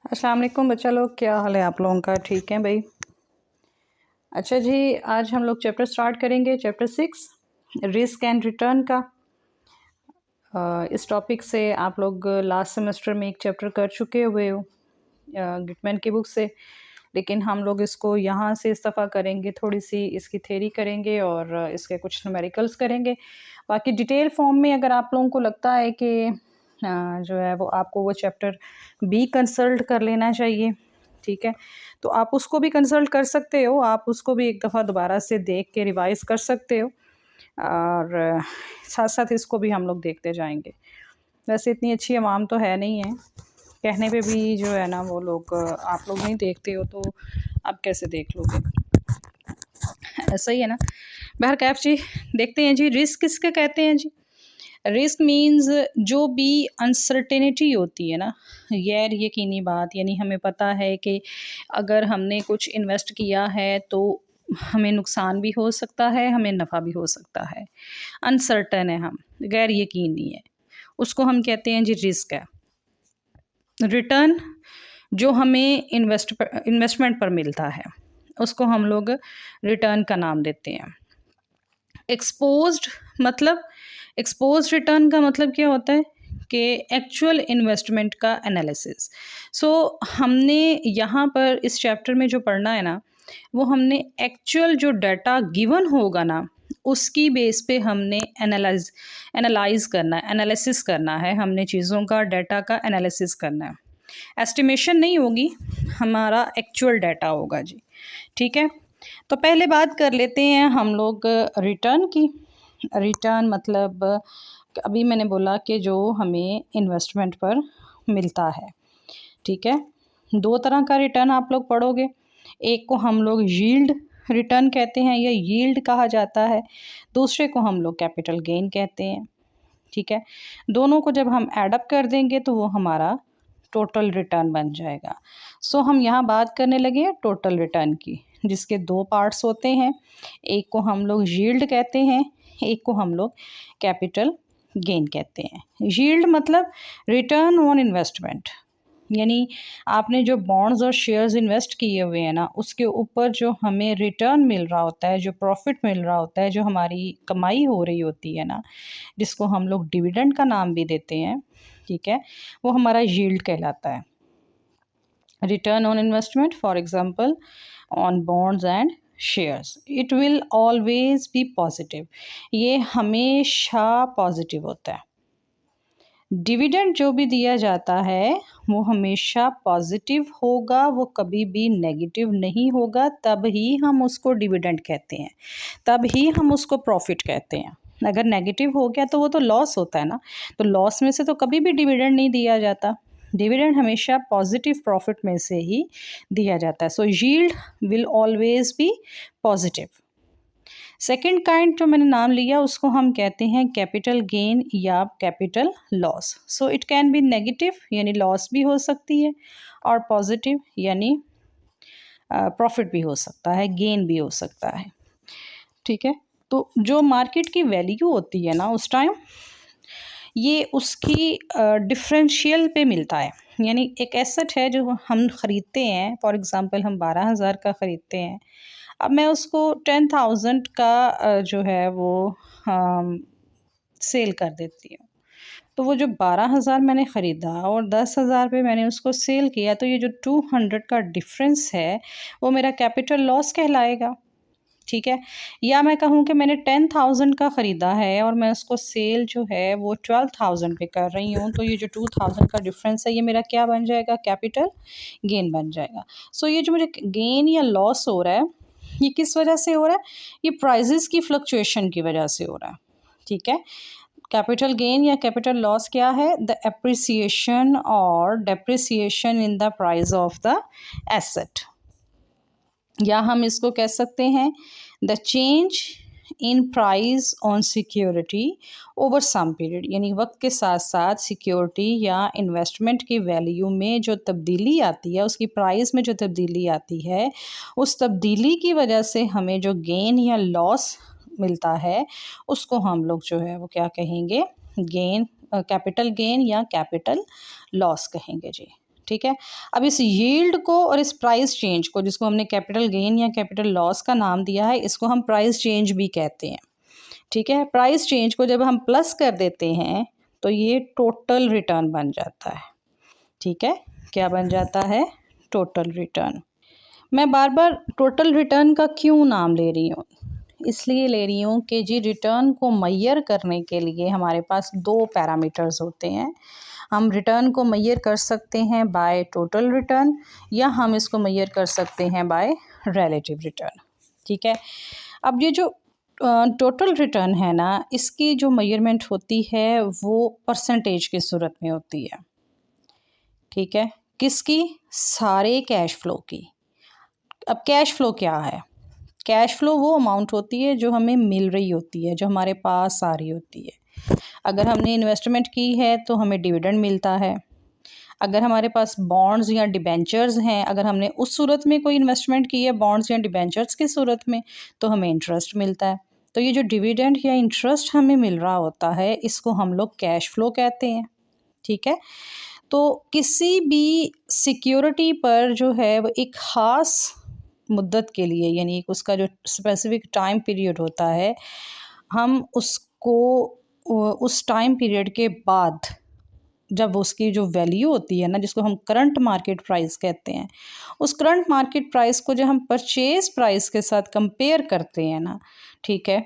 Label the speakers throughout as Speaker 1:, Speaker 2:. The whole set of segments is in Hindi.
Speaker 1: अस्सलाम वालेकुम बच्चा लोग, क्या हाल है आप लोगों का? ठीक है भाई। अच्छा जी, आज हम लोग चैप्टर स्टार्ट करेंगे, चैप्टर 6 रिस्क एंड रिटर्न का। इस टॉपिक से आप लोग लास्ट सेमेस्टर में एक चैप्टर कर चुके हुए हो गिटमैन की बुक से, लेकिन हम लोग इसको यहाँ से इस दफ़ा करेंगे, थोड़ी सी इसकी थ्योरी करेंगे और इसके कुछ न्यूमेरिकल्स करेंगे। बाकी डिटेल फॉर्म में अगर आप लोगों को लगता है कि जो है वो आपको वो चैप्टर भी कंसल्ट कर लेना चाहिए, ठीक है, तो आप उसको भी कंसल्ट कर सकते हो। आप उसको भी एक दफ़ा दोबारा से देख के रिवाइज़ कर सकते हो और साथ साथ इसको भी हम लोग देखते जाएंगे। वैसे इतनी अच्छी अवाम तो है नहीं है, कहने पे भी जो है ना वो लोग, आप लोग नहीं देखते हो तो आप कैसे देख लोगे? ऐसा ही है ना। बहरकैफ जी, देखते हैं जी, रिस्क किसके कहते हैं जी? रिस्क मीन्स जो भी अनसर्टेनिटी होती है ना, गैर यकीनी बात, यानी हमें पता है कि अगर हमने कुछ इन्वेस्ट किया है तो हमें नुकसान भी हो सकता है, हमें नफ़ा भी हो सकता है। अनसर्टन है, हम गैर यकीनी है, उसको हम कहते हैं जी रिस्क है। रिटर्न जो हमें इन्वेस्टमेंट पर मिलता है उसको हम लोग रिटर्न का नाम देते हैं। एक्सपोज्ड मतलब, एक्सपोज्ड रिटर्न का मतलब क्या होता है कि एक्चुअल इन्वेस्टमेंट का एनालिसिस। सो हमने यहाँ पर इस चैप्टर में जो पढ़ना है ना, वो हमने एक्चुअल जो डाटा गिवन होगा ना, उसकी बेस पे हमने एनालाइज करना है, एनालिसिस करना है, हमने चीज़ों का, डाटा का एनालिसिस करना है। एस्टिमेशन नहीं होगी, हमारा एक्चुअल डाटा होगा जी, ठीक है। तो पहले बात कर लेते हैं हम लोग रिटर्न की। रिटर्न मतलब अभी मैंने बोला कि जो हमें इन्वेस्टमेंट पर मिलता है, ठीक है। दो तरह का रिटर्न आप लोग पढ़ोगे, एक को हम लोग यील्ड रिटर्न कहते हैं या यील्ड कहा जाता है, दूसरे को हम लोग कैपिटल गेन कहते हैं, ठीक है। दोनों को जब हम एडअप कर देंगे तो वो हमारा टोटल रिटर्न बन जाएगा। सो हम यहाँ बात करने लगे हैं टोटल रिटर्न की, जिसके दो पार्ट्स होते हैं, एक को हम लोग यील्ड कहते हैं, एक को हम लोग कैपिटल गेन कहते हैं। यील्ड मतलब रिटर्न ऑन इन्वेस्टमेंट, यानी आपने जो बॉन्ड्स और शेयर्स इन्वेस्ट किए हुए हैं ना, उसके ऊपर जो हमें रिटर्न मिल रहा होता है, जो प्रॉफिट मिल रहा होता है, जो हमारी कमाई हो रही होती है ना, जिसको हम लोग डिविडेंड का नाम भी देते हैं, ठीक है, वो हमारा यील्ड कहलाता है। Return on investment, for example on bonds and shares, it will always be positive, ये हमेशा पॉजिटिव होता है। डिविडेंड जो भी दिया जाता है वो हमेशा पॉजिटिव होगा, वो कभी भी नेगेटिव नहीं होगा, तब ही हम उसको डिविडेंड कहते हैं, तब ही हम उसको प्रॉफिट कहते हैं। अगर नेगेटिव हो गया तो वो तो लॉस होता है ना, तो लॉस में से तो कभी भी डिविडेंड नहीं दिया जाता, डिविडेंड हमेशा पॉजिटिव प्रॉफिट में से ही दिया जाता है। So yield will always be positive. Second kind जो मैंने नाम लिया उसको हम कहते हैं कैपिटल गेन या capital loss. So it can be negative, यानी लॉस भी हो सकती है, और पॉजिटिव यानी प्रॉफिट भी हो सकता है, गेन भी हो सकता है, ठीक है। तो जो मार्केट की वैल्यू होती है ना उस टाइम, ये उसकी डिफरेंशियल पे मिलता है, यानी एक एसेट है जो हम ख़रीदते हैं, फॉर एग्ज़ाम्पल हम 12,000 का ख़रीदते हैं, अब मैं उसको 10,000 का जो है वो सेल कर देती हूँ, तो वो जो 12,000 मैंने ख़रीदा और 10,000 पे मैंने उसको सेल किया, तो ये जो 200 का डिफरेंस है वो मेरा कैपिटल लॉस कहलाएगा, ठीक है। या मैं कहूँ कि मैंने 10,000 का ख़रीदा है और मैं उसको सेल जो है वो 12,000 पे कर रही हूँ, तो ये जो 2,000 का डिफरेंस है ये मेरा क्या बन जाएगा? कैपिटल गेन बन जाएगा। सो ये जो मुझे गेन या लॉस हो रहा है, ये किस वजह से हो रहा है? ये प्राइजेस की फ्लक्चुएशन की वजह से हो रहा है, ठीक है। कैपिटल गेन या कैपिटल लॉस क्या है? द एप्रिसिएशन और depreciation in the price of the asset, या हम इसको कह सकते हैं the change in price on security over some period, यानी वक्त के साथ साथ सिक्योरिटी या इन्वेस्टमेंट की वैल्यू में जो तब्दीली आती है, उसकी प्राइस में जो तब्दीली आती है, उस तब्दीली की वजह से हमें जो गेन या लॉस मिलता है उसको हम लोग जो है वो क्या कहेंगे? गेन, कैपिटल गेन या कैपिटल लॉस कहेंगे जी, ठीक है। अब इस यील्ड को और इस प्राइस चेंज को, जिसको हमने कैपिटल गेन या कैपिटल लॉस का नाम दिया है, इसको हम प्राइस चेंज भी कहते हैं, ठीक है। प्राइस चेंज को जब हम प्लस कर देते हैं तो ये टोटल रिटर्न बन जाता है, ठीक है। क्या बन जाता है? Total return. मैं बार बार टोटल रिटर्न का क्यों नाम ले रही हूँ? इसलिए ले रही हूँ कि जी रिटर्न को मैयर करने के लिए हमारे पास दो पैरामीटर्स होते हैं। हम रिटर्न को मैयर कर सकते हैं बाय टोटल रिटर्न, या हम इसको मैयर कर सकते हैं बाय रिलेटिव रिटर्न, ठीक है। अब ये जो टोटल रिटर्न है ना, इसकी जो मेजरमेंट होती है वो परसेंटेज की सूरत में होती है, ठीक है। किसकी? सारे कैश फ्लो की। अब कैश फ्लो क्या है? कैश फ्लो वो अमाउंट होती है जो हमें मिल रही होती है, जो हमारे पास आ रही होती है। अगर हमने इन्वेस्टमेंट की है तो हमें डिविडेंड मिलता है। अगर हमारे पास बॉन्ड्स या डिबेंचर्स हैं, अगर हमने उस सूरत में कोई इन्वेस्टमेंट की है बॉन्ड्स या डिबेंचर्स की सूरत में, तो हमें इंटरेस्ट मिलता है। तो ये जो डिविडेंड या इंटरेस्ट हमें मिल रहा होता है, इसको हम लोग कैश फ्लो कहते हैं, ठीक है। तो किसी भी सिक्योरिटी पर जो है वो एक ख़ास मुद्दत के लिए, यानी उसका जो स्पेसिफिक टाइम पीरियड होता है, हम उसको उस टाइम पीरियड के बाद जब उसकी जो वैल्यू होती है ना, जिसको हम करंट मार्केट प्राइस कहते हैं, उस करंट मार्केट प्राइस को जब हम परचेज प्राइस के साथ कंपेयर करते हैं ना, ठीक है,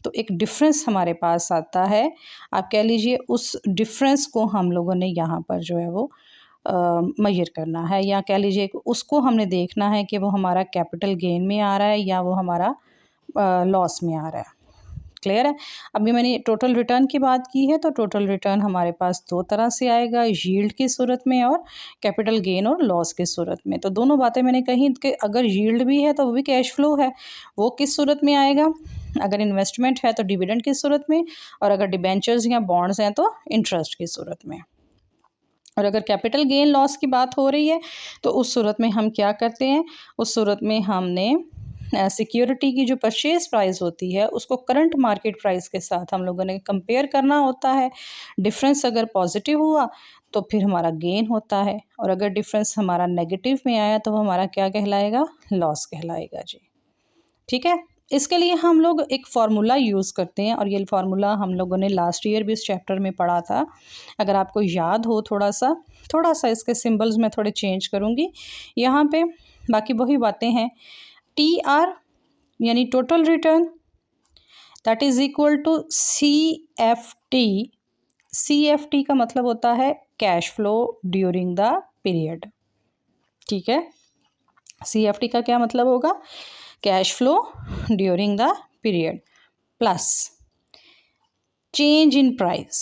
Speaker 1: तो एक डिफरेंस हमारे पास आता है। आप कह लीजिए उस डिफरेंस को हम लोगों ने यहाँ पर जो है वो मेजर करना है, या कह लीजिए उसको हमने देखना है कि वो हमारा कैपिटल गेन में आ रहा है या वो हमारा लॉस में आ रहा है। क्लियर है? अभी मैंने टोटल रिटर्न की बात की है, तो टोटल रिटर्न हमारे पास दो तरह से आएगा, यील्ड की सूरत में और कैपिटल गेन और लॉस की सूरत में। तो दोनों बातें मैंने कही कि अगर यील्ड भी है तो वो भी कैश फ्लो है। वो किस सूरत में आएगा? अगर इन्वेस्टमेंट है तो डिविडेंड की सूरत में, और अगर डिबेंचर्स या बॉन्ड्स हैं तो इंटरेस्ट की सूरत में। और अगर कैपिटल गेन लॉस की बात हो रही है तो उस सूरत में हम क्या करते हैं? उस सूरत में हमने सिक्योरिटी की जो परचेज प्राइस होती है उसको करंट मार्केट प्राइस के साथ हम लोगों ने कंपेयर करना होता है। डिफरेंस अगर पॉजिटिव हुआ तो फिर हमारा गेन होता है, और अगर डिफरेंस हमारा नेगेटिव में आया तो वो हमारा क्या कहलाएगा? लॉस कहलाएगा जी, ठीक है। इसके लिए हम लोग एक फार्मूला यूज़ करते हैं, और ये फार्मूला हम लोगों ने लास्ट ईयर भी इस चैप्टर में पढ़ा था। अगर आपको याद हो थोड़ा सा इसके सिंबल्स में थोड़े चेंज करूँगी यहाँ पे, बाकी वही बातें हैं। TR यानी total return, that is equal to CFT। CFT का मतलब होता है cash flow during the period, ठीक है। CFT का क्या मतलब होगा? Cash flow during the period plus change in price,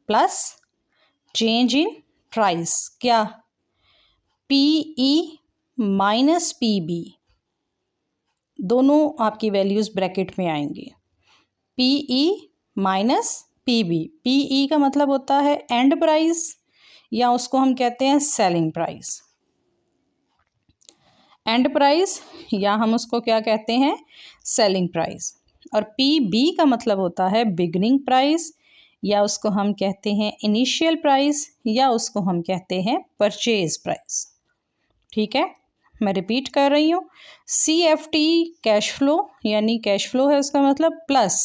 Speaker 1: plus change in price, क्या? PE माइनस PB, दोनों आपकी वैल्यूज़ ब्रैकेट में आएंगी। PE minus PB। PE का मतलब होता है एंड प्राइस, या उसको हम कहते हैं सेलिंग प्राइस। एंड प्राइस, या हम उसको क्या कहते हैं? Selling price. और PB का मतलब होता है बिगनिंग प्राइस, या उसको हम कहते हैं इनिशियल प्राइस, या उसको हम कहते हैं परचेज प्राइस, ठीक है। मैं रिपीट कर रही हूँ, CFT कैश फ्लो, यानी कैश फ्लो है उसका मतलब, प्लस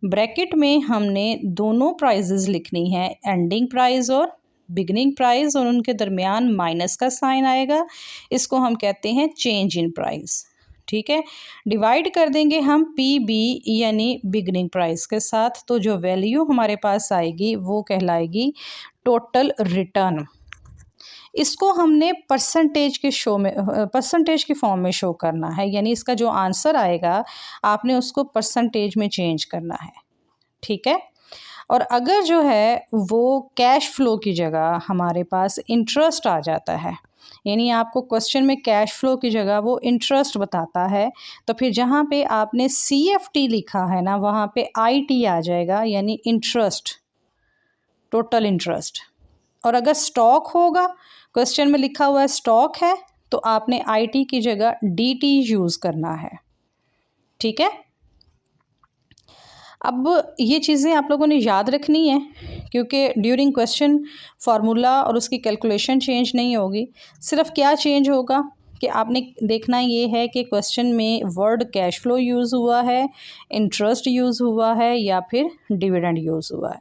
Speaker 1: ब्रैकेट में हमने दोनों प्राइजेज लिखनी है, एंडिंग प्राइस और बिगनिंग प्राइस, और उनके दरमियान माइनस का साइन आएगा, इसको हम कहते हैं चेंज इन प्राइस, ठीक है। डिवाइड कर देंगे हम PB यानी बिगनिंग प्राइस के साथ, तो जो वैल्यू हमारे पास आएगी वो कहलाएगी टोटल रिटर्न। इसको हमने परसेंटेज के परसेंटेज की फॉर्म में शो करना है, यानी इसका जो आंसर आएगा आपने उसको परसेंटेज में चेंज करना है, ठीक है। और अगर जो है वो कैश फ्लो की जगह हमारे पास इंटरेस्ट आ जाता है, यानी आपको क्वेश्चन में कैश फ्लो की जगह वो इंटरेस्ट बताता है, तो फिर जहाँ पे आपने CFT लिखा है ना, वहाँ पे IT आ जाएगा, यानी इंटरेस्ट, टोटल इंटरेस्ट। और अगर स्टॉक होगा, क्वेश्चन में लिखा हुआ है स्टॉक है, तो आपने IT की जगह DT यूज़ करना है, ठीक है। अब ये चीज़ें आप लोगों ने याद रखनी है, क्योंकि ड्यूरिंग क्वेश्चन फार्मूला और उसकी कैलकुलेशन चेंज नहीं होगी। सिर्फ क्या चेंज होगा कि आपने देखना ये है कि क्वेश्चन में वर्ड कैश फ्लो यूज़ हुआ है, इंटरेस्ट यूज़ हुआ है या फिर डिविडेंड यूज़ हुआ है।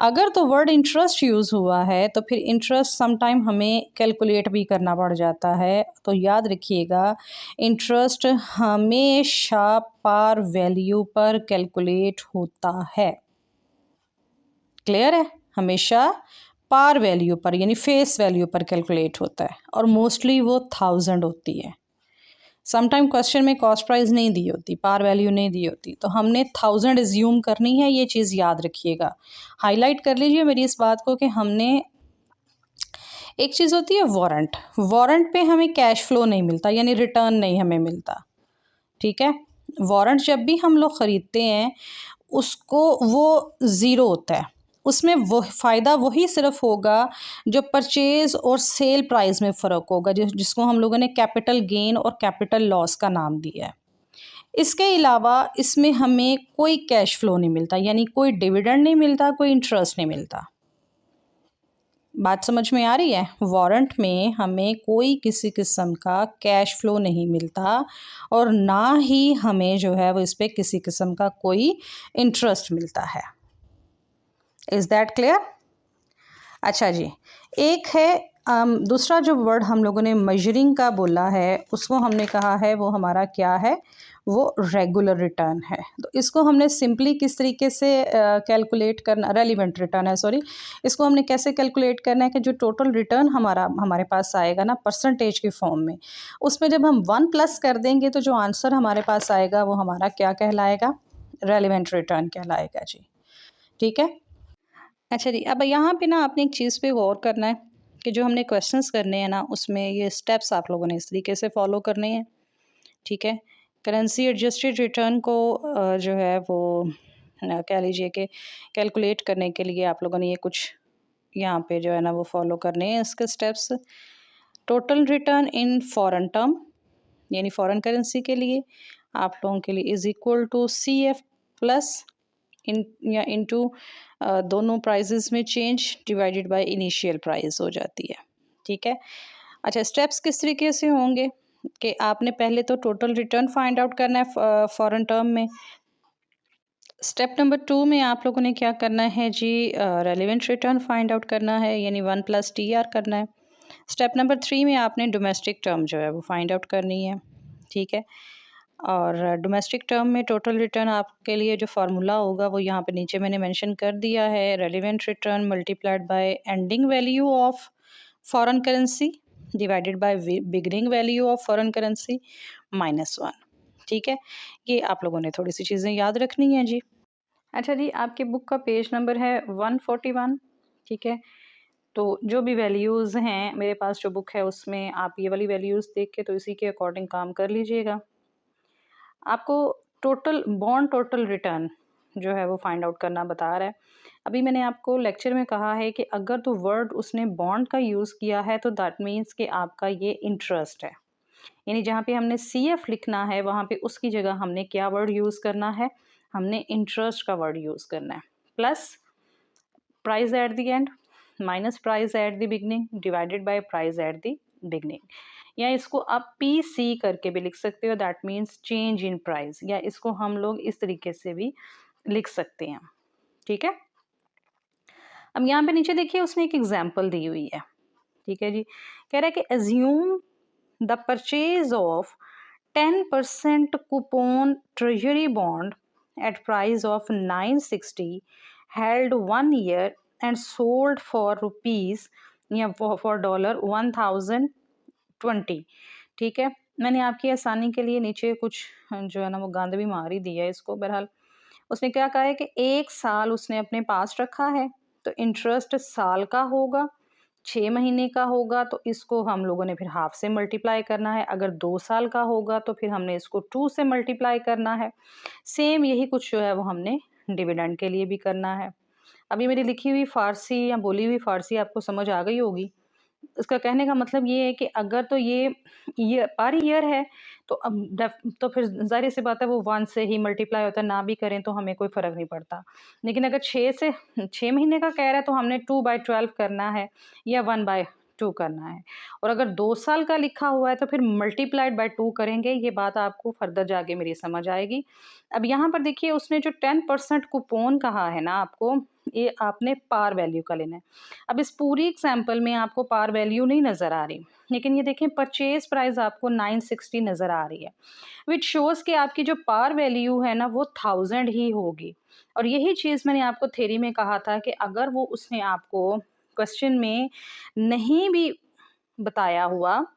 Speaker 1: अगर तो वर्ड इंटरेस्ट यूज़ हुआ है तो फिर इंटरेस्ट समटाइम हमें कैलकुलेट भी करना पड़ जाता है। तो याद रखिएगा, इंटरेस्ट हमेशा पार वैल्यू पर कैलकुलेट होता है। क्लियर है? हमेशा पार वैल्यू पर यानी फेस वैल्यू पर कैलकुलेट होता है और मोस्टली वो 1000 होती है। समटाइम क्वेश्चन में कॉस्ट प्राइस नहीं दी होती, पार वैल्यू नहीं दी होती, तो हमने 1000 एज्यूम करनी है। ये चीज़ याद रखिएगा, हाईलाइट कर लीजिए मेरी इस बात को कि हमने, एक चीज़ होती है वारंट, वारंट पे हमें कैश फ्लो नहीं मिलता यानी रिटर्न नहीं हमें मिलता। ठीक है, वारंट जब भी हम लोग ख़रीदते हैं उसको वो ज़ीरो होता है, उसमें वो फ़ायदा वही सिर्फ होगा जो परचेज़ और सेल प्राइस में फ़र्क होगा, जिसको हम लोगों ने कैपिटल गेन और कैपिटल लॉस का नाम दिया है। इसके अलावा इसमें हमें कोई कैश फ्लो नहीं मिलता, यानी कोई डिविडेंड नहीं मिलता, कोई इंटरेस्ट नहीं मिलता। बात समझ में आ रही है? वारंट में हमें कोई किसी किस्म का कैश फ्लो नहीं मिलता और ना ही हमें जो है वो इस पे किसी किस्म का कोई इंटरेस्ट मिलता है। Is that clear? अच्छा जी, एक है दूसरा जो वर्ड हम लोगों ने मेजरिंग का बोला है, उसको हमने कहा है वो हमारा क्या है, वो रेगुलर रिटर्न है। तो इसको हमने सिंपली किस तरीके से कैलकुलेट करना, रेलिवेंट रिटर्न है सॉरी, इसको हमने कैसे कैलकुलेट करना है कि जो टोटल रिटर्न हमारे पास आएगा ना परसेंटेज के फॉर्म में, उसमें जब हम 1 प्लस कर देंगे तो जो आंसर हमारे पास आएगा वो हमारा क्या कहलाएगा, रेलिवेंट रिटर्न कहलाएगा जी। ठीक है। अच्छा जी, अब यहाँ पे ना आपने एक चीज़ पे गौर करना है कि जो हमने क्वेश्चंस करने हैं ना उसमें ये स्टेप्स आप लोगों ने इस तरीके से फॉलो करने हैं। ठीक है, करेंसी एडजस्टेड रिटर्न को जो है वो कह लीजिए कि कैलकुलेट करने के लिए आप लोगों ने ये कुछ यहाँ पे जो है ना वो फॉलो करने हैं इसके steps. Total return in foreign term यानी फॉरेन करेंसी के लिए आप लोगों के लिए is equal to C F plus in या इनटू दोनों प्राइजेस में change divided by initial price हो जाती है। ठीक है। अच्छा, स्टेप्स किस तरीके से होंगे कि आपने पहले तो टोटल रिटर्न फाइंड आउट करना है फॉरेन टर्म में। स्टेप नंबर 2 में आप लोगों ने क्या करना है जी, रेलिवेंट रिटर्न फाइंड आउट करना है यानी 1 प्लस टी आर करना है। स्टेप नंबर 3 में आपने डोमेस्टिक टर्म जो है वो फाइंड आउट करनी है। ठीक है, और डोमेस्टिक टर्म में टोटल रिटर्न आपके लिए जो फार्मूला होगा वो यहाँ पे नीचे मैंने मेंशन कर दिया है, relevant return multiplied by ending value of foreign currency divided by beginning value of foreign currency -1। ठीक है, ये आप लोगों ने थोड़ी सी चीज़ें याद रखनी है जी। अच्छा जी, आपके बुक का पेज नंबर है 141। ठीक है, तो जो भी वैल्यूज़ हैं मेरे पास जो बुक है उसमें आप ये वाली वैल्यूज़ देख के तो इसी के अकॉर्डिंग काम कर लीजिएगा। आपको टोटल बॉन्ड टोटल रिटर्न जो है वो फाइंड आउट करना बता रहा है। अभी मैंने आपको लेक्चर में कहा है कि अगर तो वर्ड उसने बॉन्ड का यूज़ किया है तो दैट मीन्स कि आपका ये इंटरेस्ट है, यानी जहाँ पे हमने सी एफ लिखना है वहाँ पे उसकी जगह हमने क्या वर्ड यूज़ करना है, हमने इंटरेस्ट का वर्ड यूज़ करना है। Plus price at the end minus price at the beginning divided by price at the beginning, या इसको आप पी सी करके भी लिख सकते हो, that means change in price, या इसको हम लोग इस तरीके से भी लिख सकते हैं। ठीक है, अब यहाँ पे नीचे देखिए उसने एक एग्जाम्पल दी हुई है। ठीक है जी, कह रहा है कि assume the purchase of 10% coupon treasury bond at price of 960 held 1 year and sold for rupees या for dollar 1020। ठीक है, मैंने आपकी आसानी के लिए नीचे कुछ जो है ना वो गांध भी मार ही दिया है इसको। बहरहाल उसने क्या कहा है कि 1 साल उसने अपने पास रखा है तो इंटरेस्ट साल का होगा, 6 महीने का होगा तो इसको हम लोगों ने फिर हाफ से मल्टीप्लाई करना है, अगर 2 साल का होगा तो फिर हमने इसको 2 से मल्टीप्लाई करना है। सेम यही कुछ जो है वो हमने डिविडेंड के लिए भी करना है। अभी मेरी लिखी हुई फ़ारसी या बोली हुई फ़ारसी आपको समझ आ गई होगी। इसका कहने का मतलब ये है कि अगर तो ये पर ईयर है तो तो फिर ज़ाहिर-सी बात है वो 1 से ही मल्टीप्लाई होता है, ना भी करें तो हमें कोई फ़र्क नहीं पड़ता। लेकिन अगर 6 महीने का कह रहा है तो हमने 2/12 करना है या 1/2 करना है। और अगर 2 साल का लिखा हुआ है तो फिर मल्टीप्लाइड बाय 2 करेंगे, ये बात आपको फर्दर जाके मेरी समझ आएगी। अब यहाँ पर देखिए उसने जो 10% कूपन कहा है ना आपको, ये आपने पार वैल्यू का लेना है। अब इस पूरी एग्ज़ाम्पल में आपको पार वैल्यू नहीं नज़र आ रही, लेकिन ये देखें परचेज़ प्राइस आपको 960 नज़र आ रही है, व्हिच शोज़ कि आपकी जो पार वैल्यू है ना वो 1000 ही होगी। और यही चीज़ मैंने आपको थ्योरी में कहा था कि अगर वो उसने आपको क्वेश्चन में नहीं भी बताया हुआ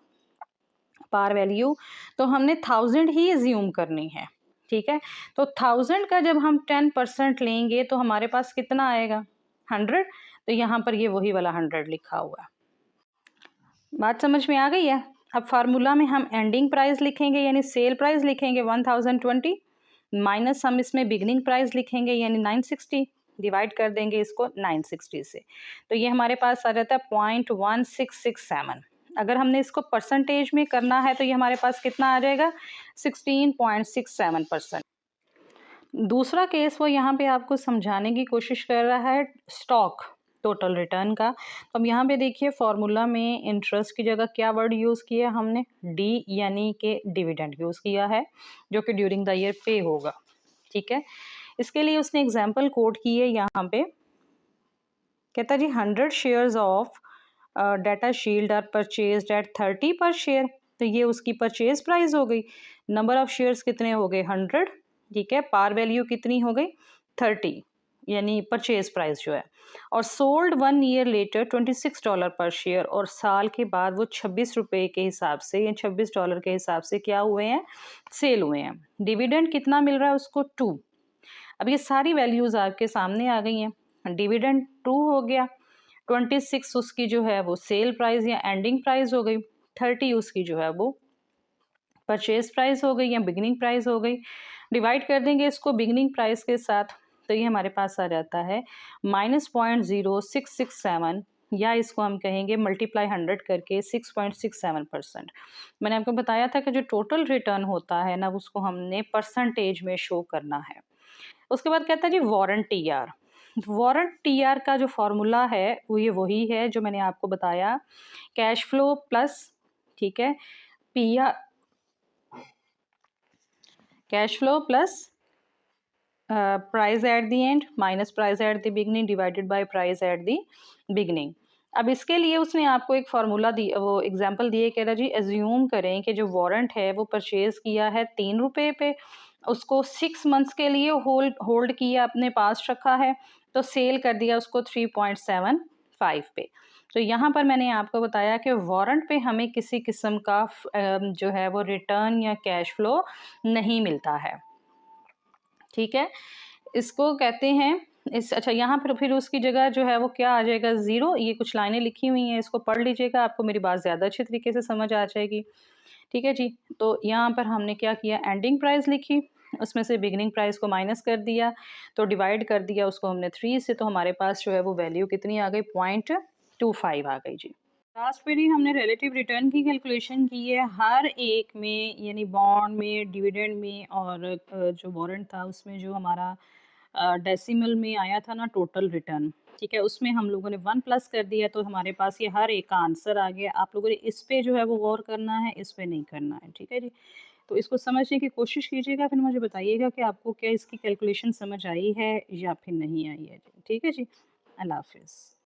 Speaker 1: पार वैल्यू, तो हमने 1000 ही अज़्यूम करनी है, ठीक है? तो 1000 का जब हम 10% लेंगे तो हमारे पास कितना आएगा? 100। तो यहाँ पर ये वही वाला 100 लिखा हुआ है। बात समझ में आ गई है? अब फ़ॉर्मूला में हम एंडिंग प्राइस लिखेंगे यानी सेल प्राइस लिखेंगे 1020 माइनस हम इसमें बिगिनिंग प्राइस लिखेंगे यानी 960, डिवाइड कर देंगे इसको 960 से। तो ये हमारे पास आ जाता है 0.1667। अगर हमने इसको परसेंटेज में करना है तो ये हमारे पास कितना आ जाएगा? 16.67%। दूसरा केस वो यहाँ पे आपको समझाने की कोशिश कर रहा है स्टॉक टोटल रिटर्न का। तो अब यहाँ पे देखिए फॉर्मूला में इंटरेस्ट की जगह क्या वर्ड यूज़ किया हमने? डी यानी कि डिविडेंड यूज़ किया है, जो कि ड्यूरिंग द ईयर पे होगा, ठीक है? इसके लिए उसने एग्जाम्पल कोट की है यहाँ पे, कहता जी 100 shares of data shield are purchased at 30 per share. तो ये उसकी परचेज प्राइस हो गई। नंबर ऑफ शेयर्स कितने हो गए? 100, ठीक है? पार वैल्यू कितनी हो गई? 30 यानी परचेज प्राइस जो है। और सोल्ड 1 ईयर लेटर $26 पर शेयर, और साल के बाद वो 26 रुपये के हिसाब से या $26 के हिसाब से क्या हुए हैं? सेल हुए हैं। डिविडेंड कितना मिल रहा है उसको? 2। अब ये सारी वैल्यूज़ आपके सामने आ गई हैं। डिविडेंड 2 हो गया, 26 उसकी जो है वो सेल प्राइस या एंडिंग प्राइस हो गई, 30 उसकी जो है वो परचेज प्राइस हो गई या बिगिनिंग प्राइस हो गई। डिवाइड कर देंगे इसको बिगिनिंग प्राइस के साथ, तो ये हमारे पास आ जाता है -0.0667, या इसको हम कहेंगे मल्टीप्लाई 100 करके 6.67%। मैंने आपको बताया था कि जो टोटल रिटर्न होता है ना उसको हमने परसेंटेज में शो करना है। उसके बाद कहता है जी वारंट टीआर। वारंट टीआर का जो फॉर्मूला है वो ये वही है जो मैंने आपको बताया, कैश फ्लो प्लस, ठीक है, PR, cash flow plus price at the end minus price at the beginning divided by price at the beginning. अब इसके लिए उसने आपको एक फार्मूला दी, वो एग्जांपल दिए, कह रहा जी एज्यूम करें कि जो वारंट है वो परचेज किया है 3 रुपये पे, उसको 6 मंथ्स के लिए होल्ड होल्ड किया, अपने पास रखा है, तो सेल कर दिया उसको 3.75 पे। तो यहाँ पर मैंने आपको बताया कि वारंट पे हमें किसी किस्म का जो है वो रिटर्न या कैश फ्लो नहीं मिलता है, ठीक है? इसको कहते हैं इस अच्छा यहाँ पर फिर उसकी जगह जो है वो क्या आ जाएगा? ज़ीरो। ये कुछ लाइनें लिखी हुई हैं, इसको पढ़ लीजिएगा, आपको मेरी बात ज़्यादा अच्छे तरीके से समझ आ जाएगी, ठीक है जी? तो यहाँ पर हमने क्या किया? एंडिंग प्राइस लिखी, उसमें से बिगिनिंग प्राइस को माइनस कर दिया, तो डिवाइड कर दिया उसको हमने 3 से, तो हमारे पास जो है वो वैल्यू कितनी आ गई? 0.25 आ गई जी। लास्ट पे ही हमने रिलेटिव रिटर्न की कैलकुलेशन की है हर एक में, यानी बॉन्ड में, डिविडेंड में, और जो वारंट था उसमें जो हमारा डेसिमल में आया था ना टोटल रिटर्न, ठीक है, उसमें हम लोगों ने 1 प्लस कर दिया, तो हमारे पास ये हर एक का आंसर आ गया। आप लोगों ने इस पे जो है वो गौर करना है, इस पे नहीं करना है, ठीक है जी? तो इसको समझने की कोशिश कीजिएगा, फिर मुझे बताइएगा कि आपको क्या इसकी कैलकुलेशन समझ आई है या फिर नहीं आई है जी, ठीक है जी? अल्लाह हाफिज़।